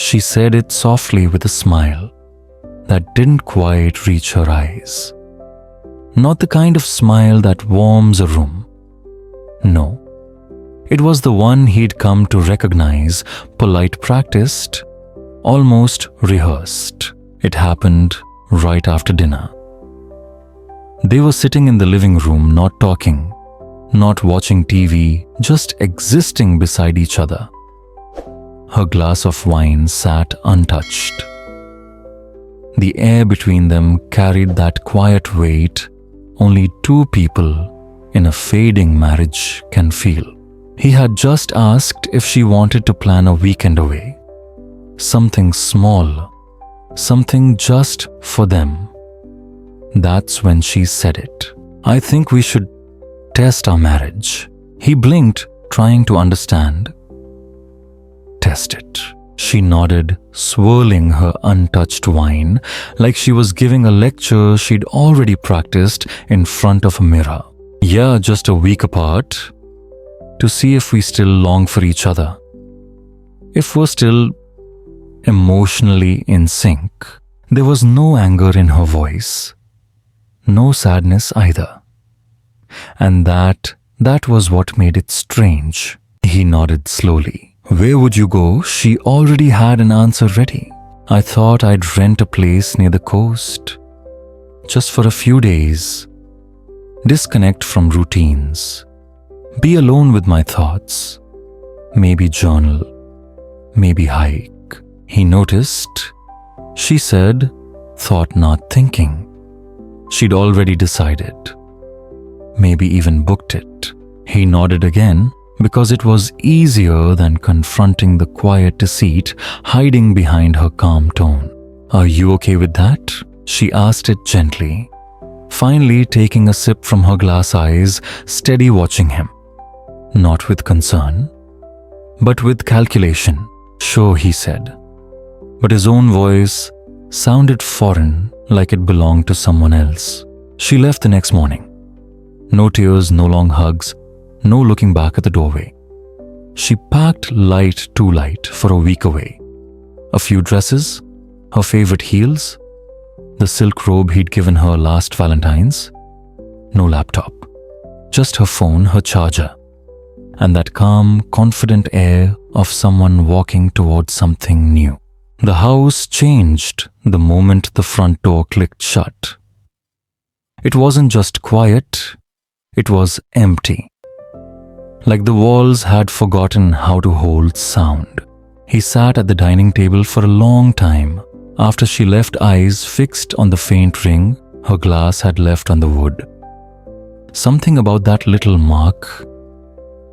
She said it softly with a smile that didn't quite reach her eyes. Not the kind of smile that warms a room. No, it was the one he'd come to recognize, polite, practiced, almost rehearsed. It happened right after dinner. They were sitting in the living room, not talking, not watching TV, just existing beside each other. Her glass of wine sat untouched. The air between them carried that quiet weight only two people in a fading marriage can feel. He had just asked if she wanted to plan a weekend away. Something small, something just for them. That's when she said it. I think we should test our marriage. He blinked, trying to understand. Test it. She nodded, swirling her untouched wine like she was giving a lecture she'd already practiced in front of a mirror. Yeah, just a week apart, to see if we still long for each other. If we're still emotionally in sync. There was no anger in her voice. No sadness either. And that was what made it strange. He nodded slowly. Where would you go? She already had an answer ready. I thought I'd rent a place near the coast. Just for a few days. Disconnect from routines. Be alone with my thoughts. Maybe journal. Maybe hike. He noticed. She said, thought not thinking. She'd already decided. Maybe even booked it. He nodded again, because it was easier than confronting the quiet deceit hiding behind her calm tone. Are you okay with that? She asked it gently, finally taking a sip from her glass eyes, steady watching him. Not with concern, but with calculation. Sure, he said. But his own voice sounded foreign, like it belonged to someone else. She left the next morning. No tears, no long hugs, no looking back at the doorway. She packed light, too light, for a week away. A few dresses, her favorite heels, the silk robe he'd given her last Valentine's. No laptop, just her phone, her charger, and that calm, confident air of someone walking towards something new. The house changed the moment the front door clicked shut. It wasn't just quiet, it was empty. Like the walls had forgotten how to hold sound. He sat at the dining table for a long time after she left, eyes fixed on the faint ring her glass had left on the wood. Something about that little mark,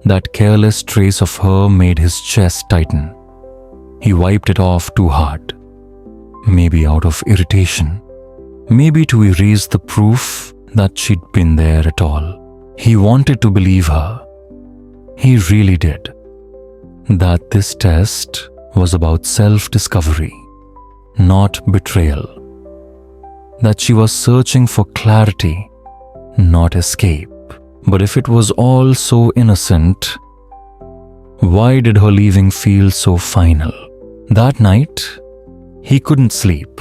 that careless trace of her, made his chest tighten. He wiped it off too hard. Maybe out of irritation. Maybe to erase the proof that she'd been there at all. He wanted to believe her. He really did. That this test was about self-discovery, not betrayal. That she was searching for clarity, not escape. But if it was all so innocent, why did her leaving feel so final? That night, he couldn't sleep.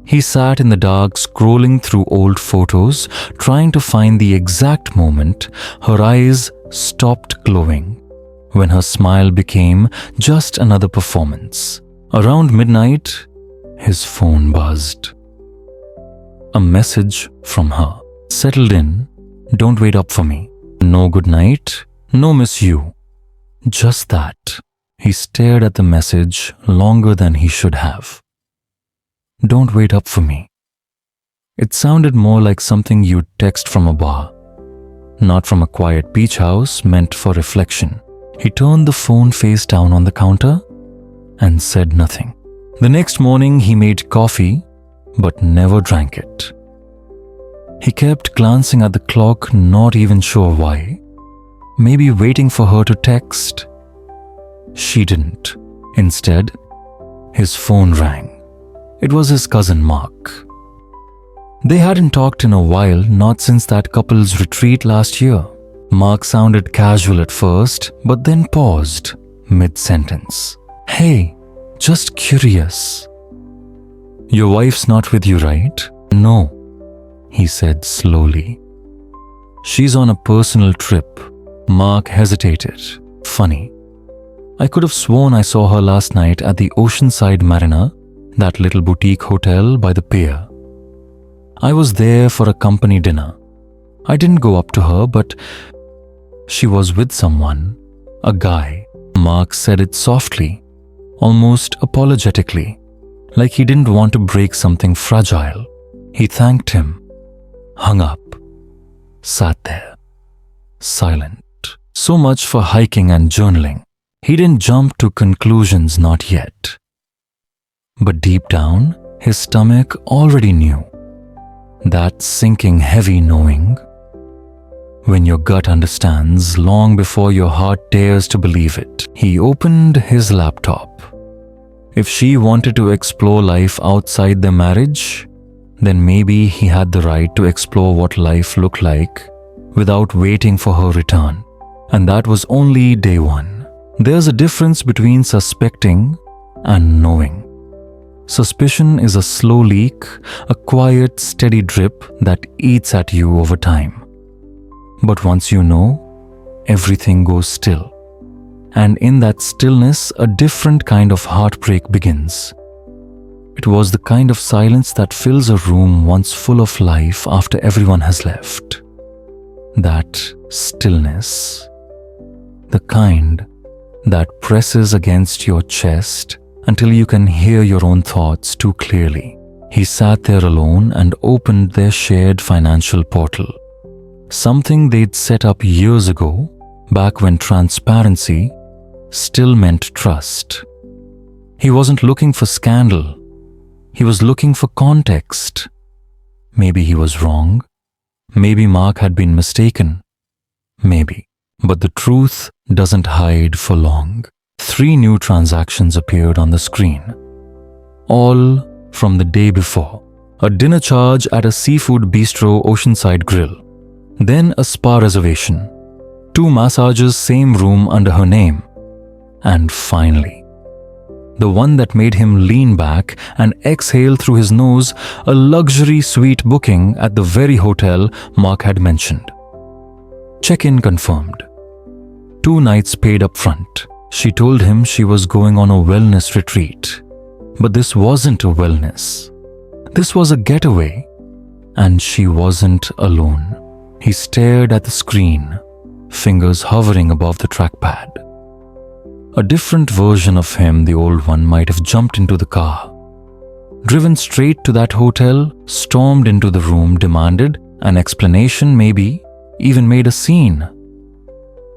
He sat in the dark, scrolling through old photos, trying to find the exact moment her eyes stopped glowing, when her smile became just another performance. Around midnight, his phone buzzed. A message from her. Settled in, don't wait up for me. No good night, no miss you. Just that. He stared at the message longer than he should have. Don't wait up for me. It sounded more like something you'd text from a bar, not from a quiet beach house meant for reflection. He turned the phone face down on the counter and said nothing. The next morning he made coffee, but never drank it. He kept glancing at the clock, not even sure why. Maybe waiting for her to text. She didn't. Instead, his phone rang. It was his cousin Mark. They hadn't talked in a while, not since that couple's retreat last year. Mark sounded casual at first, but then paused mid-sentence. Hey, Just curious. Your wife's not with you, right? No, he said slowly. She's on a personal trip. Mark hesitated. Funny. I could have sworn I saw her last night at the Oceanside Marina, that little boutique hotel by the pier. I was there for a company dinner. I didn't go up to her, but she was with someone, a guy. Mark said it softly, almost apologetically, like he didn't want to break something fragile. He thanked him, hung up, sat there, silent. So much for hiking and journaling. He didn't jump to conclusions, not yet. But deep down, his stomach already knew. That sinking heavy knowing. When your gut understands long before your heart dares to believe it. He opened his laptop. If she wanted to explore life outside their marriage, then maybe he had the right to explore what life looked like without waiting for her return. And that was only day one. There's a difference between suspecting and knowing. Suspicion is a slow leak, a quiet, steady drip that eats at you over time. But once you know, everything goes still. And in that stillness, a different kind of heartbreak begins. It was the kind of silence that fills a room once full of life after everyone has left. That stillness. The kind that presses against your chest until you can hear your own thoughts too clearly. He sat there alone and opened their shared financial portal. Something they'd set up years ago, back when transparency still meant trust. He wasn't looking for scandal. He was looking for context. Maybe he was wrong. Maybe Mark had been mistaken. Maybe. But the truth doesn't hide for long. 3 new transactions appeared on the screen. All from the day before. A dinner charge at a seafood bistro Oceanside Grill. Then a spa reservation. 2 massages, same room under her name. And finally, the one that made him lean back and exhale through his nose, a luxury suite booking at the very hotel Mark had mentioned. Check-in confirmed. 2 nights paid up front. She told him she was going on a wellness retreat. But this wasn't a wellness. This was a getaway. And she wasn't alone. He stared at the screen, fingers hovering above the trackpad. A different version of him, the old one, might have jumped into the car, driven straight to that hotel, stormed into the room, demanded an explanation, maybe even made a scene.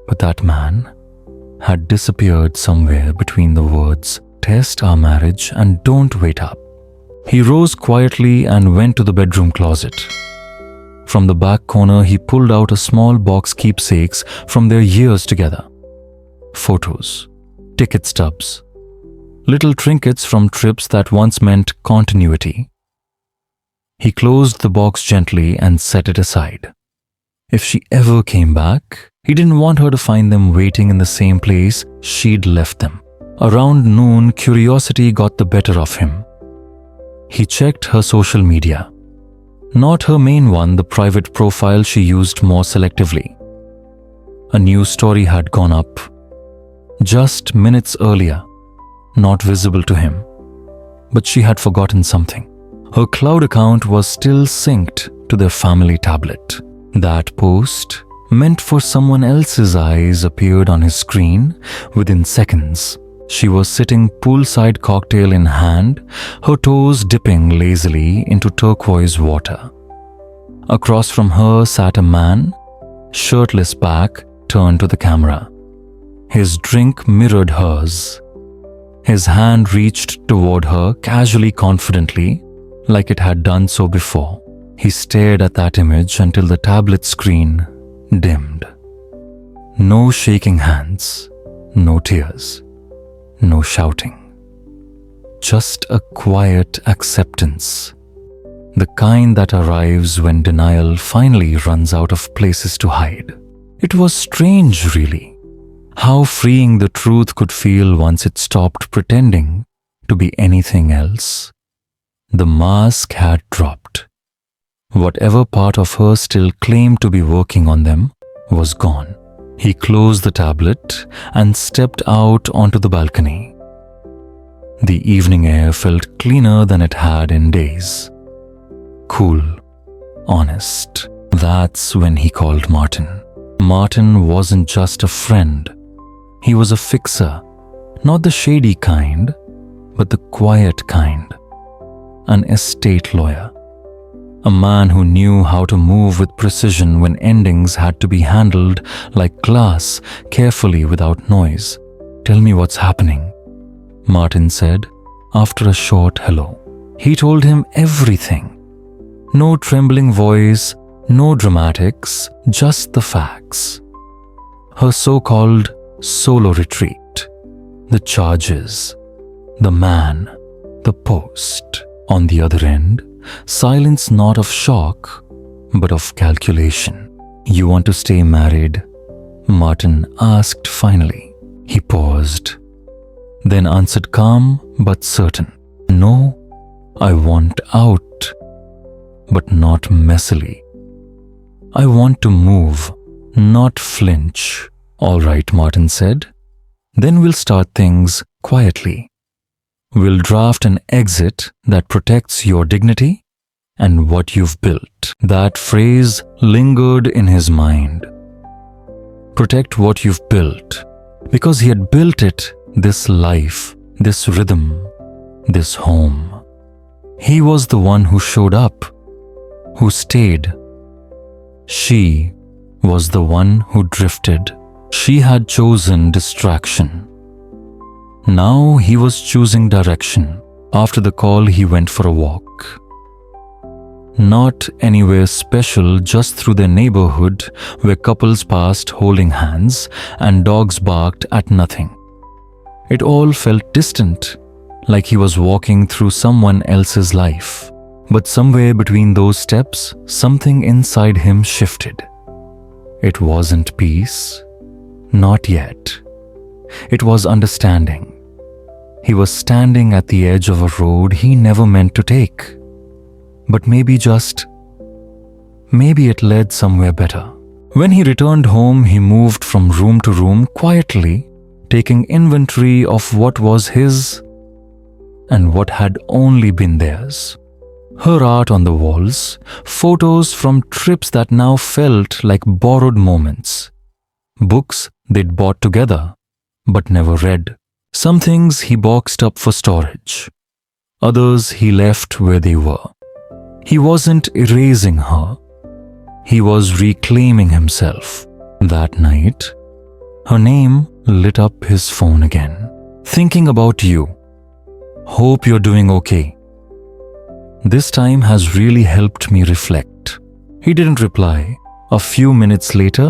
But that man had disappeared somewhere between the words, "Test our marriage and don't wait up." He rose quietly and went to the bedroom closet. From the back corner, he pulled out a small box keepsakes from their years together. Photos, ticket stubs, little trinkets from trips that once meant continuity. He closed the box gently and set it aside. If she ever came back, he didn't want her to find them waiting in the same place she'd left them. Around noon, curiosity got the better of him. He checked her social media. Not her main one, the private profile she used more selectively. A new story had gone up just minutes earlier, not visible to him. But she had forgotten something. Her cloud account was still synced to their family tablet. That post, meant for someone else's eyes, appeared on his screen within seconds. She was sitting poolside, cocktail in hand, her toes dipping lazily into turquoise water. Across from her sat a man, shirtless back turned to the camera. His drink mirrored hers. His hand reached toward her casually, confidently, like it had done so before. He stared at that image until the tablet screen dimmed. No shaking hands, no tears, no shouting. Just a quiet acceptance. The kind that arrives when denial finally runs out of places to hide. It was strange, really, how freeing the truth could feel once it stopped pretending to be anything else. The mask had dropped. Whatever part of her still claimed to be working on them was gone. He closed the tablet and stepped out onto the balcony. The evening air felt cleaner than it had in days. Cool, honest. That's when he called Martin. Martin wasn't just a friend. He was a fixer, not the shady kind, but the quiet kind. An estate lawyer. A man who knew how to move with precision when endings had to be handled like glass, carefully without noise. "Tell me what's happening," Martin said after a short hello. He told him everything. No trembling voice, no dramatics, just the facts. Her so-called solo retreat, the charges, the man, the post. On the other end, silence not of shock, but of calculation. "You want to stay married?" Martin asked finally. He paused, then answered calm but certain. "No, I want out, but not messily. I want to move, not flinch." "All right," Martin said. "Then we'll start things quietly. We'll draft an exit that protects your dignity and what you've built." That phrase lingered in his mind. Protect what you've built, because he had built it, this life, this rhythm, this home. He was the one who showed up, who stayed. She was the one who drifted. She had chosen distraction. Now he was choosing direction. After the call, he went for a walk. Not anywhere special, just through their neighborhood where couples passed holding hands and dogs barked at nothing. It all felt distant, like he was walking through someone else's life. But somewhere between those steps, something inside him shifted. It wasn't peace, not yet. It was understanding. He was standing at the edge of a road he never meant to take. But maybe it led somewhere better. When he returned home, he moved from room to room quietly, taking inventory of what was his and what had only been theirs. Her art on the walls, photos from trips that now felt like borrowed moments, books they'd bought together but never read. Some things he boxed up for storage. Others he left where they were. He wasn't erasing her. He was reclaiming himself. That night, her name lit up his phone again. "Thinking about you. Hope you're doing okay. This time has really helped me reflect." He didn't reply. A few minutes later,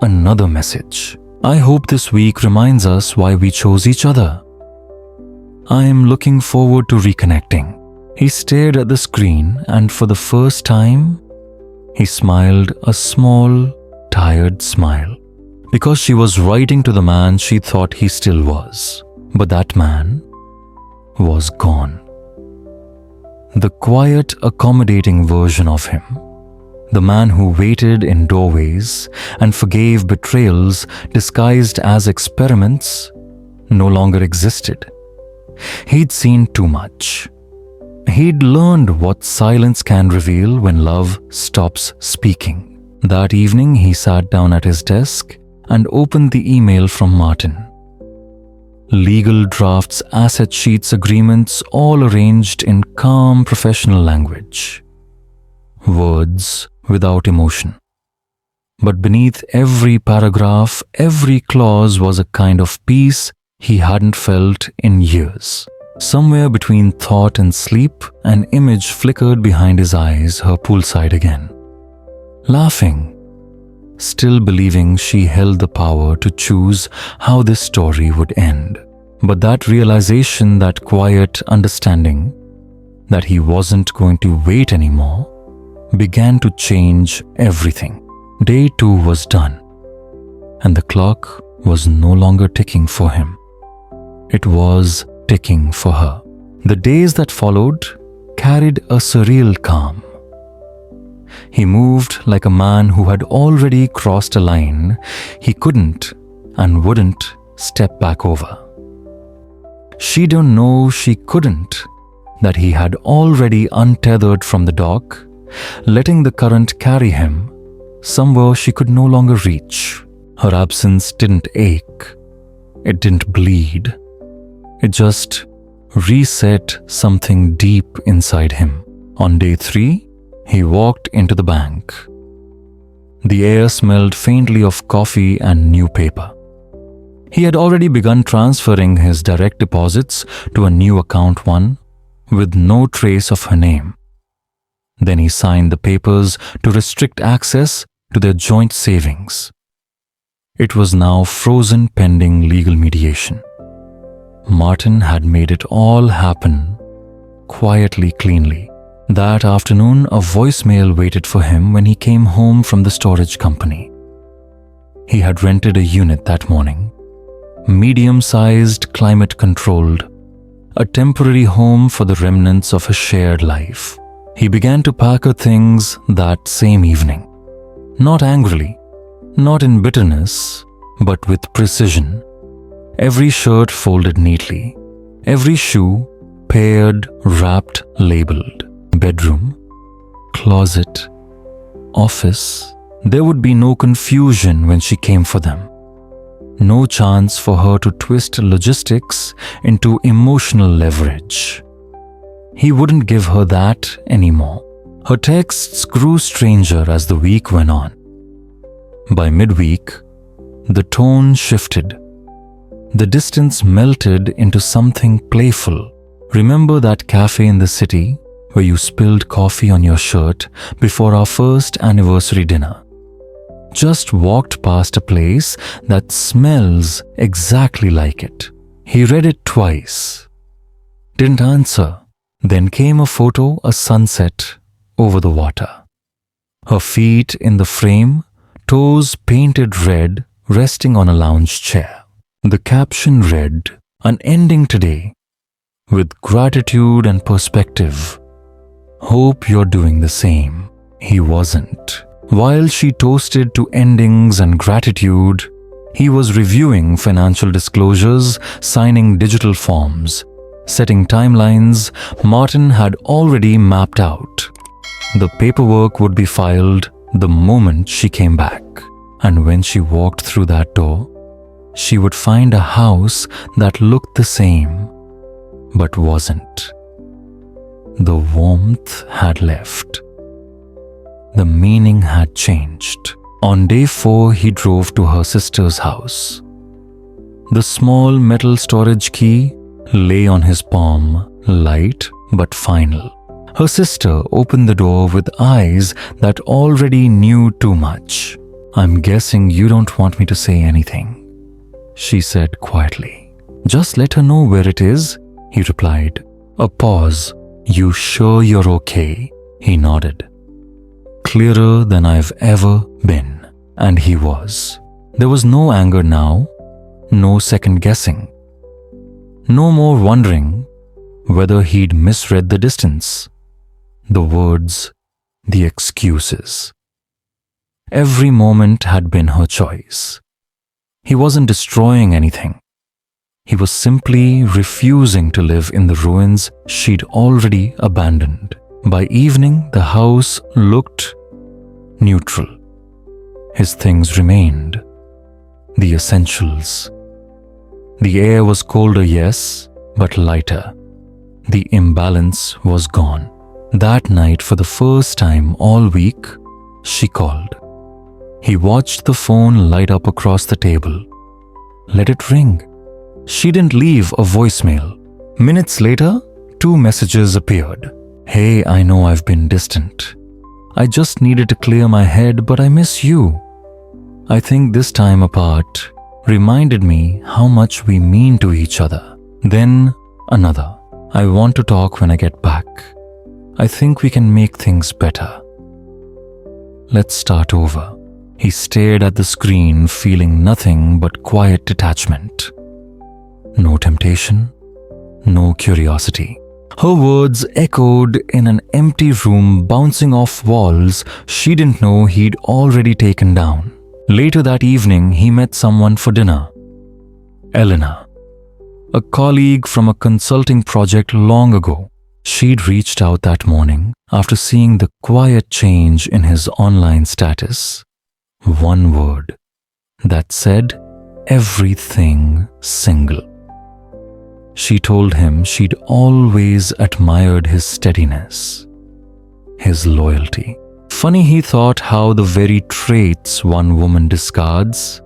another message. "I hope this week reminds us why we chose each other. I am looking forward to reconnecting." He stared at the screen, and for the first time, he smiled a small, tired smile. Because she was writing to the man she thought he still was. But that man was gone. The quiet, accommodating version of him. The man who waited in doorways and forgave betrayals disguised as experiments no longer existed. He'd seen too much. He'd learned what silence can reveal when love stops speaking. That evening, he sat down at his desk and opened the email from Martin. Legal drafts, asset sheets, agreements, all arranged in calm professional language. Words without emotion. But beneath every paragraph, every clause was a kind of peace he hadn't felt in years. Somewhere between thought and sleep, an image flickered behind his eyes, her poolside again. Laughing, still believing she held the power to choose how this story would end. But that realization, that quiet understanding that he wasn't going to wait anymore, began to change everything. Day 2 was done, and the clock was no longer ticking for him. It was ticking for her. The days that followed carried a surreal calm. He moved like a man who had already crossed a line he couldn't and wouldn't step back over. She didn't know she couldn't, that he had already untethered from the dock, letting the current carry him somewhere she could no longer reach. Her absence didn't ache. It didn't bleed. It just reset something deep inside him. On day 3, he walked into the bank. The air smelled faintly of coffee and new paper. He had already begun transferring his direct deposits to a new account one with no trace of her name. Then he signed the papers to restrict access to their joint savings. It was now frozen pending legal mediation. Martin had made it all happen quietly, cleanly. That afternoon, a voicemail waited for him when he came home from the storage company. He had rented a unit that morning, medium-sized, climate-controlled, a temporary home for the remnants of a shared life. He began to pack her things that same evening. Not angrily, not in bitterness, but with precision. Every shirt folded neatly, every shoe paired, wrapped, labeled. Bedroom, closet, office. There would be no confusion when she came for them. No chance for her to twist logistics into emotional leverage. He wouldn't give her that anymore. Her texts grew stranger as the week went on. By midweek, the tone shifted. The distance melted into something playful. Remember that cafe in the city where you spilled coffee on your shirt before our first anniversary dinner? Just walked past a place that smells exactly like it. He read it twice. Didn't answer. Then came a photo, a sunset over the water. Her feet in the frame, toes painted red, resting on a lounge chair. The caption read, "An ending today, with gratitude and perspective. Hope you're doing the same." He wasn't. While she toasted to endings and gratitude, he was reviewing financial disclosures, signing digital forms, setting timelines Martin had already mapped out. The paperwork would be filed the moment she came back. And when she walked through that door, she would find a house that looked the same, but wasn't. The warmth had left. The meaning had changed. On day 4, he drove to her sister's house. The small metal storage key lay on his palm, light but final. Her sister opened the door with eyes that already knew too much. "I'm guessing you don't want me to say anything," she said quietly. "Just let her know where it is," he replied. A pause. "You sure you're okay?" He nodded. Clearer than I've ever been. And he was. There was no anger now, no second guessing. No more wondering whether he'd misread the distance, the words, the excuses. Every moment had been her choice. He wasn't destroying anything. He was simply refusing to live in the ruins she'd already abandoned. By evening, the house looked neutral. His things remained, the essentials. The air was colder, yes, but lighter. The imbalance was gone. That night, for the first time all week, she called. He watched the phone light up across the table. Let it ring. She didn't leave a voicemail. Minutes later, 2 messages appeared. "Hey, I know I've been distant. I just needed to clear my head, but I miss you. I think this time apart reminded me how much we mean to each other." Then another. "I want to talk when I get back. I think we can make things better. Let's start over." He stared at the screen, feeling nothing but quiet detachment. No temptation, no curiosity. Her words echoed in an empty room, bouncing off walls she didn't know he'd already taken down. Later that evening, he met someone for dinner. Elena, a colleague from a consulting project long ago. She'd reached out that morning after seeing the quiet change in his online status. One word that said everything single. She told him she'd always admired his steadiness, his loyalty. Funny, he thought, how the very traits one woman discards,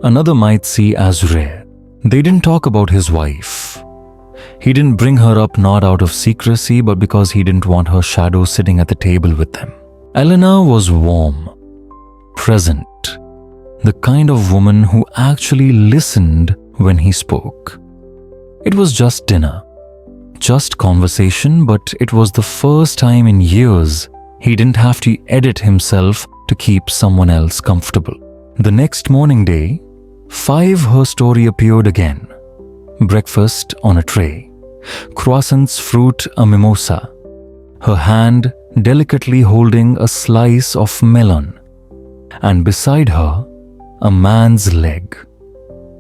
another might see as rare. They didn't talk about his wife. He didn't bring her up not out of secrecy, but because he didn't want her shadow sitting at the table with them. Elena was warm, present, the kind of woman who actually listened when he spoke. It was just dinner, just conversation, but it was the first time in years he didn't have to edit himself to keep someone else comfortable. The next morning day, 5, her story appeared again. Breakfast on a tray, croissants, fruit, a mimosa, her hand delicately holding a slice of melon, and beside her, a man's leg.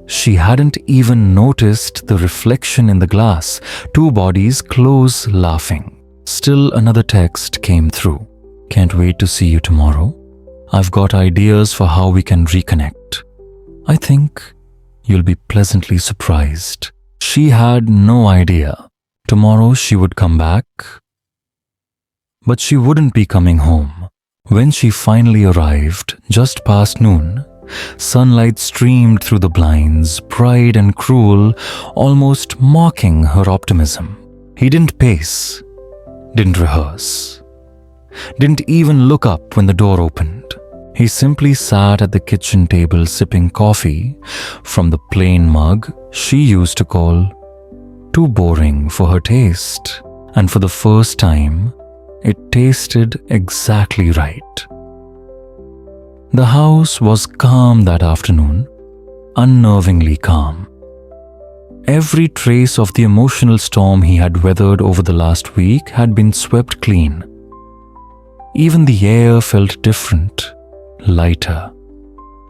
She hadn't even noticed the reflection in the glass, 2 bodies close, laughing. Still another text came through. Can't wait to see you tomorrow. I've got ideas for how we can reconnect. I think you'll be pleasantly surprised. She had no idea. Tomorrow she would come back, but she wouldn't be coming home. When she finally arrived, just past noon, sunlight streamed through the blinds, bright and cruel, almost mocking her optimism. He didn't pace, didn't rehearse, didn't even look up when the door opened. He simply sat at the kitchen table sipping coffee from the plain mug she used to call too boring for her taste. And for the first time, it tasted exactly right. The house was calm that afternoon, unnervingly calm. Every trace of the emotional storm he had weathered over the last week had been swept clean. Even the air felt different, lighter,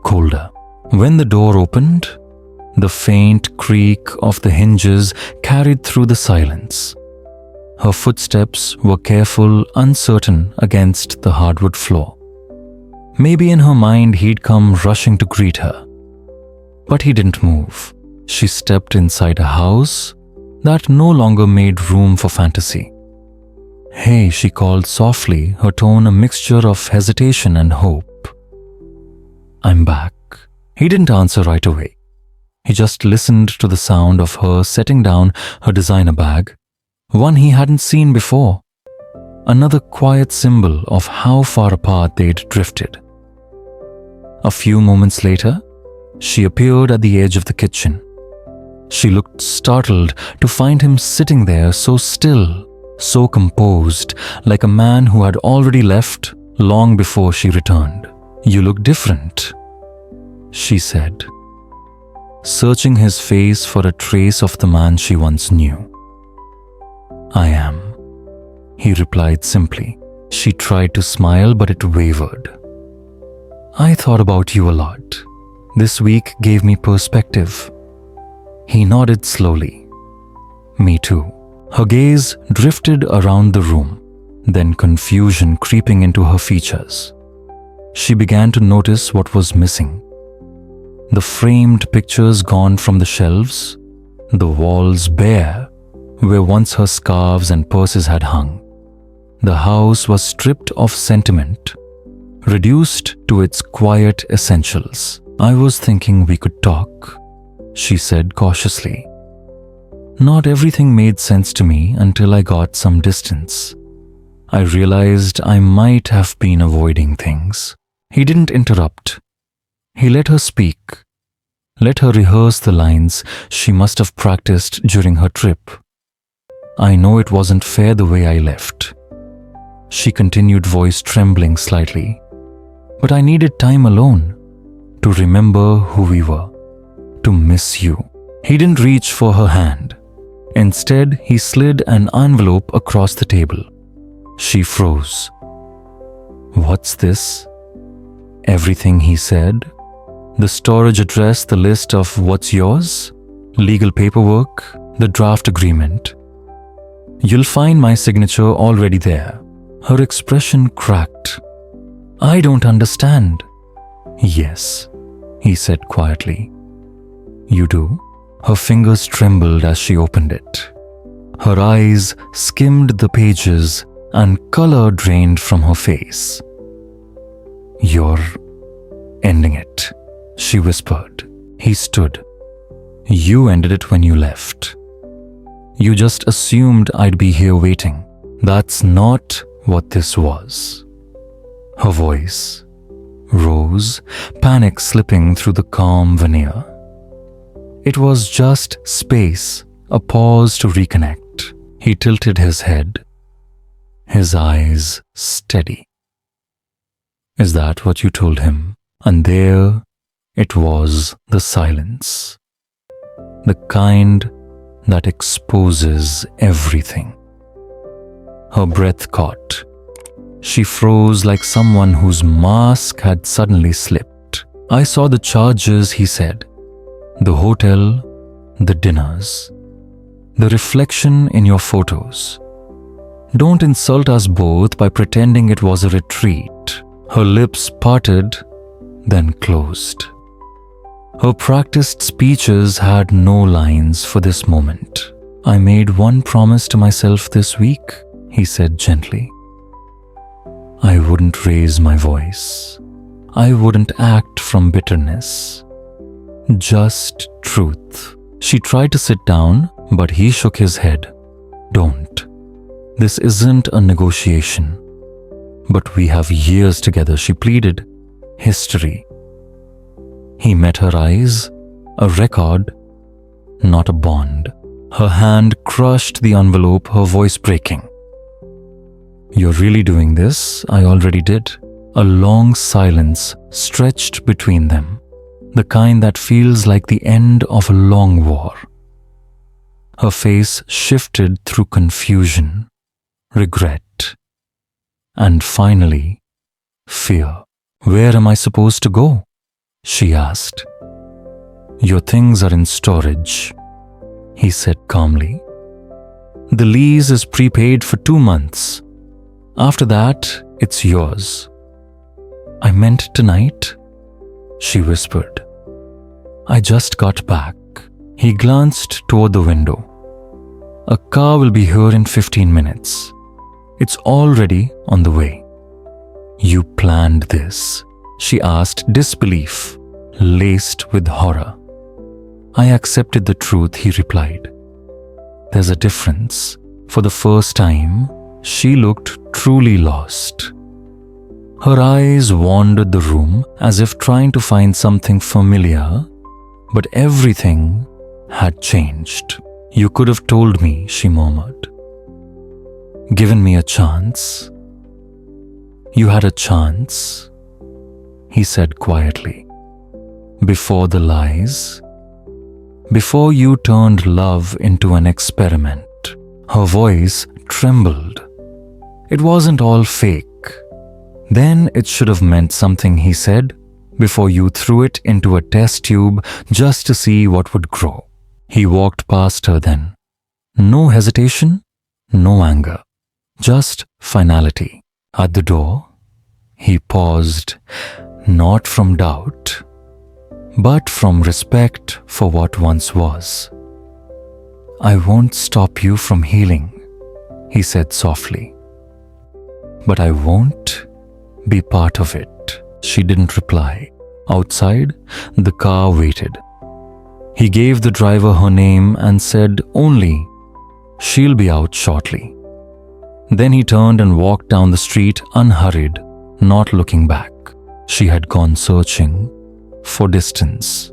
colder. When the door opened, the faint creak of the hinges carried through the silence. Her footsteps were careful, uncertain against the hardwood floor. Maybe in her mind he'd come rushing to greet her. But he didn't move. She stepped inside a house that no longer made room for fantasy. "Hey," she called softly, her tone a mixture of hesitation and hope. "I'm back." He didn't answer right away. He just listened to the sound of her setting down her designer bag, one he hadn't seen before. Another quiet symbol of how far apart they'd drifted. A few moments later, she appeared at the edge of the kitchen. She looked startled to find him sitting there so still, so composed, like a man who had already left long before she returned. "You look different," she said, searching his face for a trace of the man she once knew. "I am," he replied simply. She tried to smile, but it wavered. "I thought about you a lot. This week gave me perspective." He nodded slowly. "Me too." Her gaze drifted around the room, then confusion creeping into her features. She began to notice what was missing. The framed pictures gone from the shelves, the walls bare, where once her scarves and purses had hung. The house was stripped of sentiment, reduced to its quiet essentials. "I was thinking we could talk," she said cautiously. "Not everything made sense to me until I got some distance. I realized I might have been avoiding things." He didn't interrupt. He let her speak, let her rehearse the lines she must have practiced during her trip. "I know it wasn't fair the way I left," she continued, voice trembling slightly. "But I needed time alone to remember who we were, to miss you." He didn't reach for her hand. Instead, he slid an envelope across the table. She froze. What's this? Everything he said? The storage address, the list of what's yours? Legal paperwork, the draft agreement. You'll find my signature already there. Her expression cracked. I don't understand. Yes, he said quietly. You do? Her fingers trembled as she opened it. Her eyes skimmed the pages and color drained from her face. You're ending it, she whispered. He stood. You ended it when you left. You just assumed I'd be here waiting. That's not what this was. Her voice rose, panic slipping through the calm veneer. It was just space, a pause to reconnect. He tilted his head, his eyes steady. Is that what you told him? And there it was, the silence. The kind that exposes everything. Her breath caught. She froze like someone whose mask had suddenly slipped. I saw the charges, he said. The hotel, the dinners, the reflection in your photos. Don't insult us both by pretending it was a retreat. Her lips parted, then closed. Her practiced speeches had no lines for this moment. I made one promise to myself this week, he said gently. I wouldn't raise my voice. I wouldn't act from bitterness. Just truth. She tried to sit down, but he shook his head. Don't. This isn't a negotiation. But we have years together, she pleaded. History. He met her eyes, a record, not a bond. Her hand crushed the envelope, her voice breaking. You're really doing this? I already did. A long silence stretched between them, the kind that feels like the end of a long war. Her face shifted through confusion, regret, and finally, fear. Where am I supposed to go? She asked. Your things are in storage, he said calmly. The lease is prepaid for 2 months. After that, it's yours. I meant tonight, she whispered. I just got back. He glanced toward the window. A car will be here in 15 minutes. It's already on the way. You planned this? She asked, disbelief laced with horror. I accepted the truth, he replied. There's a difference. For the first time, she looked truly lost. Her eyes wandered the room as if trying to find something familiar, but everything had changed. You could have told me, she murmured. Given me a chance. You had a chance, he said quietly. Before the lies, before you turned love into an experiment. Her voice trembled. It wasn't all fake. Then it should have meant something, he said, before you threw it into a test tube just to see what would grow. He walked past her then. No hesitation, no anger, just finality. At the door, he paused, not from doubt, but from respect for what once was. I won't stop you from healing, he said softly. But I won't be part of it. She didn't reply. Outside, the car waited. He gave the driver her name and said only, she'll be out shortly. Then he turned and walked down the street unhurried, not looking back. She had gone searching for distance.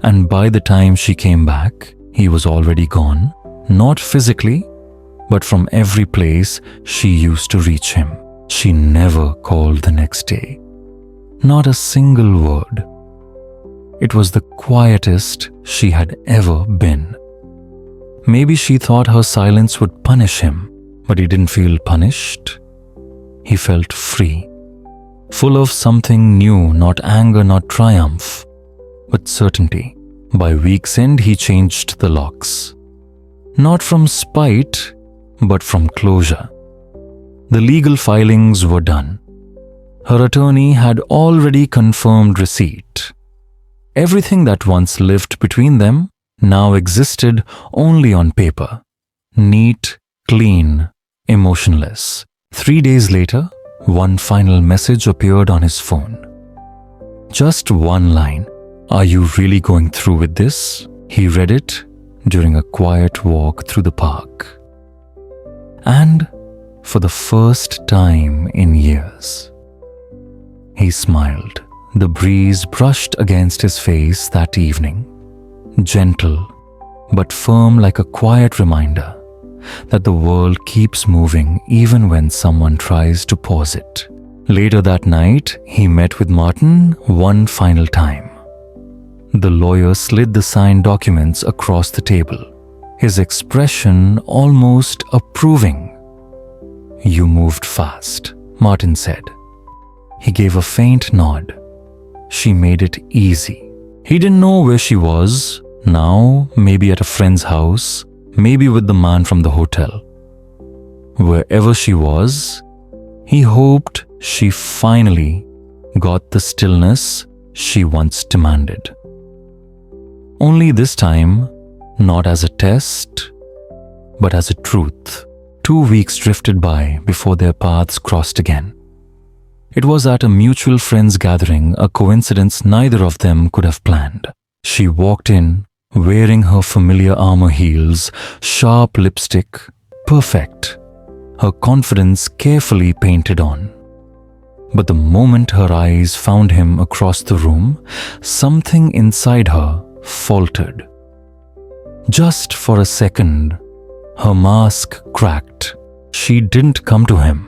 And by the time she came back, he was already gone, not physically, but from every place she used to reach him. She never called the next day. Not a single word. It was the quietest she had ever been. Maybe she thought her silence would punish him, but he didn't feel punished. He felt free, full of something new, not anger, not triumph, but certainty. By week's end, he changed the locks. Not from spite, but from closure. The legal filings were done. Her attorney had already confirmed receipt. Everything that once lived between them now existed only on paper. Neat, clean, emotionless. 3 days later, one final message appeared on his phone. Just one line. "Are you really going through with this?" He read it during a quiet walk through the park. And for the first time in years, he smiled. The breeze brushed against his face that evening, gentle but firm, like a quiet reminder that the world keeps moving even when someone tries to pause it. Later that night, he met with Martin one final time. The lawyer slid the signed documents across the table, his expression almost approving. "You moved fast," Martin said. He gave a faint nod. She made it easy. He didn't know where she was now, maybe at a friend's house, maybe with the man from the hotel. Wherever she was, he hoped she finally got the stillness she once demanded. Only this time, not as a test, but as a truth. 2 weeks drifted by before their paths crossed again. It was at a mutual friends gathering, a coincidence neither of them could have planned. She walked in, wearing her familiar armor heels, sharp lipstick, perfect, her confidence carefully painted on. But the moment her eyes found him across the room, something inside her faltered. Just for a second, her mask cracked. She didn't come to him.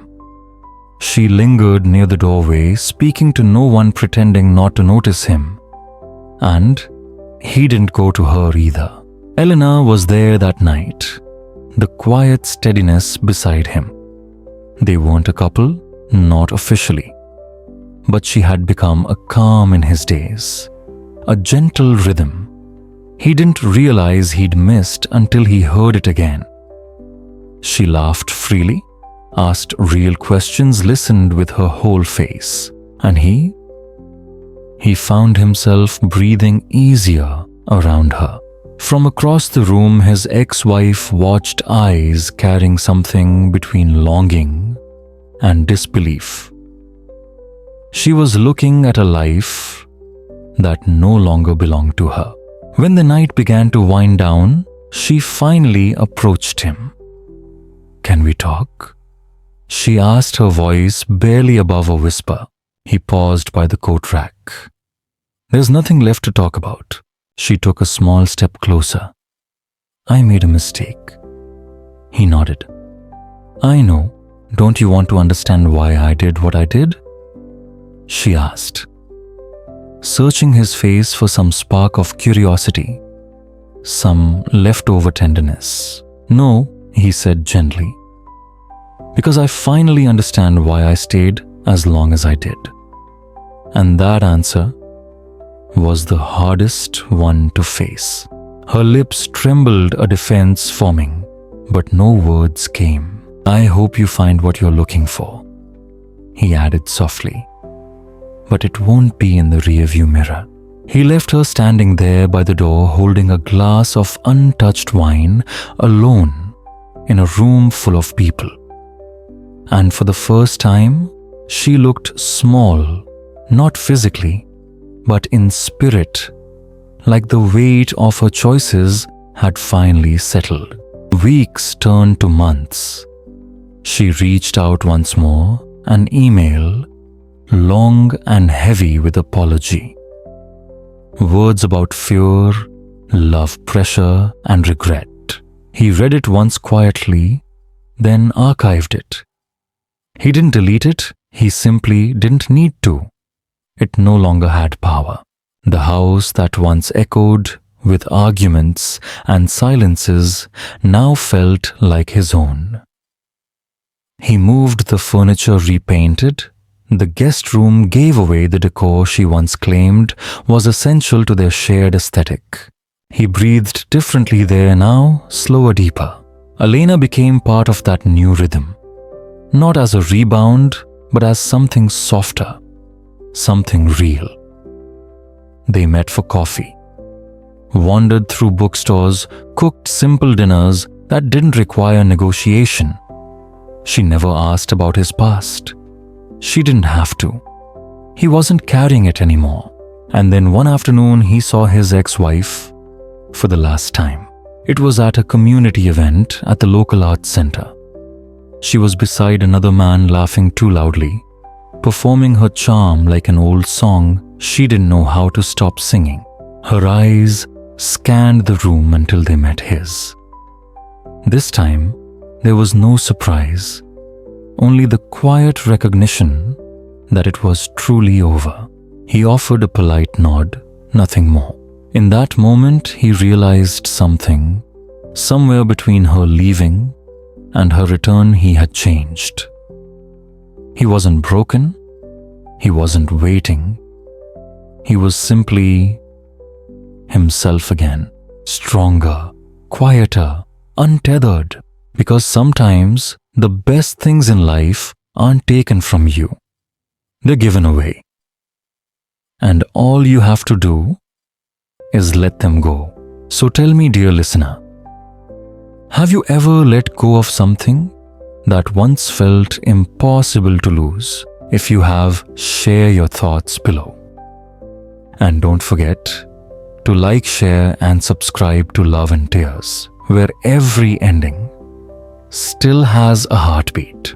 She lingered near the doorway, speaking to no one, pretending not to notice him. And he didn't go to her either. Elena was there that night, the quiet steadiness beside him. They weren't a couple, not officially. But she had become a calm in his days, a gentle rhythm. He didn't realize he'd missed until he heard it again. She laughed freely, asked real questions, listened with her whole face. And he found himself breathing easier around her. From across the room, his ex-wife watched, eyes carrying something between longing and disbelief. She was looking at a life that no longer belonged to her. When the night began to wind down, she finally approached him. "Can we talk?" She asked, her voice barely above a whisper. He paused by the coat rack. "There's nothing left to talk about." She took a small step closer. "I made a mistake." He nodded. "I know. Don't you want to understand why I did what I did?" She asked, searching his face for some spark of curiosity, some leftover tenderness. "No," he said gently, "because I finally understand why I stayed as long as I did." And that answer was the hardest one to face. Her lips trembled, a defense forming, but no words came. "I hope you find what you're looking for," he added softly, "but it won't be in the rearview mirror." He left her standing there by the door, holding a glass of untouched wine, alone in a room full of people. And for the first time, she looked small, not physically, but in spirit, like the weight of her choices had finally settled. Weeks turned to months. She reached out once more, an email, long and heavy with apology. Words about fear, love, pressure, and regret. He read it once quietly, then archived it. He didn't delete it, he simply didn't need to. It no longer had power. The house that once echoed with arguments and silences, now felt like his own. He moved the furniture, repainted. The guest room gave away the decor she once claimed was essential to their shared aesthetic. He breathed differently there now, slower, deeper. Elena became part of that new rhythm, not as a rebound, but as something softer, something real. They met for coffee, wandered through bookstores, cooked simple dinners that didn't require negotiation. She never asked about his past. She didn't have to. He wasn't carrying it anymore. And then one afternoon he saw his ex-wife for the last time. It was at a community event at the local arts center. She was beside another man laughing too loudly, performing her charm like an old song she didn't know how to stop singing. Her eyes scanned the room until they met his. This time, there was no surprise, only the quiet recognition that it was truly over. He offered a polite nod, nothing more. In that moment, he realized something. Somewhere between her leaving and her return, he had changed. He wasn't broken. He wasn't waiting. He was simply himself again, stronger, quieter, untethered. Because sometimes the best things in life aren't taken from you. They're given away. And all you have to do is let them go. So tell me, dear listener, have you ever let go of something that once felt impossible to lose? If you have, share your thoughts below. And don't forget to like, share, and subscribe to Love and Tears, where every ending still has a heartbeat.